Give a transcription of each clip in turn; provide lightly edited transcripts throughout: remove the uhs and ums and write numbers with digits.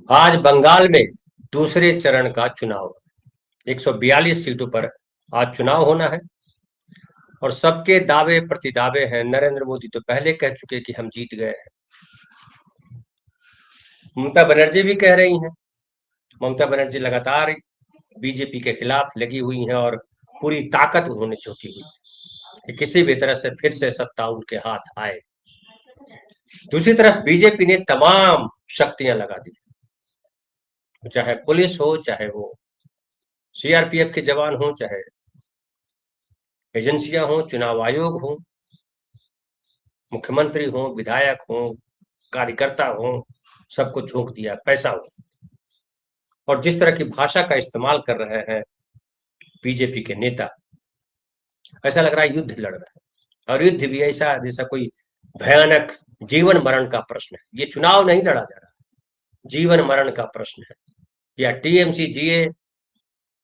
आज बंगाल में दूसरे चरण का चुनाव, 142 सीटों पर आज चुनाव होना है और सबके दावे प्रतिदावे हैं। नरेंद्र मोदी तो पहले कह चुके कि हम जीत गए हैं। ममता बनर्जी भी कह रही हैं। ममता बनर्जी लगातार बीजेपी के खिलाफ लगी हुई हैं और पूरी ताकत उन्होंने झोंकी हुई है कि किसी भी तरह से फिर से सत्ता उनके हाथ आए। दूसरी तरफ बीजेपी ने तमाम शक्तियां लगा दी, चाहे पुलिस हो, चाहे वो सीआरपीएफ के जवान हो, चाहे एजेंसियां हो, चुनाव आयोग हो, मुख्यमंत्री हो, विधायक हो, कार्यकर्ता हो, सबको झोंक दिया। पैसा हो और जिस तरह की भाषा का इस्तेमाल कर रहे हैं बीजेपी के नेता, ऐसा लग रहा है युद्ध लड़ रहे हैं। और युद्ध भी ऐसा जैसा कोई भयानक जीवन मरण का प्रश्न है। ये चुनाव नहीं लड़ा जा रहा, जीवन मरण का प्रश्न है। या टीएमसी जिए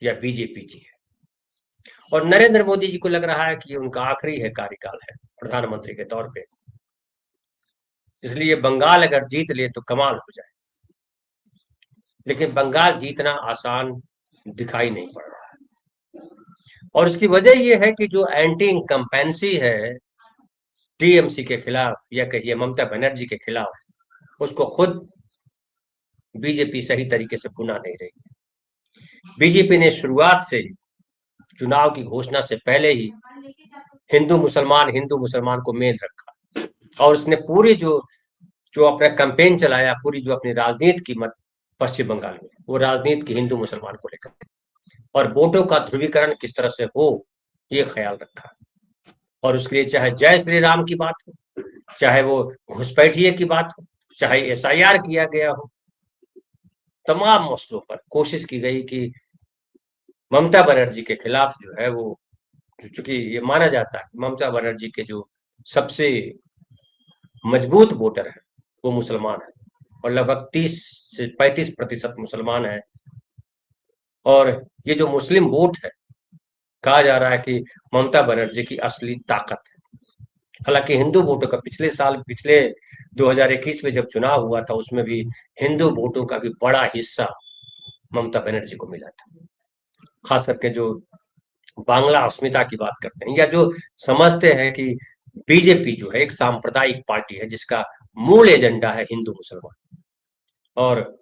या बीजेपी जिए। और नरेंद्र मोदी जी को लग रहा है कि ये उनका आखिरी है कार्यकाल है प्रधानमंत्री के तौर पे, इसलिए बंगाल अगर जीत ले तो कमाल हो जाए। लेकिन बंगाल जीतना आसान दिखाई नहीं पड़ रहा है और इसकी वजह यह है कि जो एंटी इनकम्पेंसी है टीएमसी के खिलाफ या कहिए ममता बनर्जी के खिलाफ, उसको खुद बीजेपी सही तरीके से भुना नहीं रही। बीजेपी ने शुरुआत से चुनाव की घोषणा से पहले ही हिंदू मुसलमान को मेन रखा और उसने पूरी जो जो अपना कैंपेन चलाया, पूरी जो अपनी राजनीति की मत पश्चिम बंगाल में, वो राजनीति की हिंदू मुसलमान को लेकर और वोटों का ध्रुवीकरण किस तरह से हो ये ख्याल रखा। और उसके लिए चाहे जय श्री राम की बात हो, चाहे वो घुसपैठिए की बात हो, चाहे एसआईआर किया गया हो, तमाम मसलों पर कोशिश की गई कि ममता बनर्जी के खिलाफ जो है वो, चूंकि ये माना जाता है कि ममता बनर्जी के जो सबसे मजबूत वोटर है वो मुसलमान है और लगभग 30 से 35% मुसलमान है। और ये जो मुस्लिम वोट है, कहा जा रहा है कि ममता बनर्जी की असली ताकत है। हालांकि हिंदू वोटों का पिछले 2021 में जब चुनाव हुआ था, उसमें भी हिंदू वोटों का भी बड़ा हिस्सा ममता बनर्जी को मिला था। खास करके जो बांग्ला अस्मिता की बात करते हैं या जो समझते हैं कि बीजेपी जो है एक सांप्रदायिक पार्टी है जिसका मूल एजेंडा है हिंदू मुसलमान, और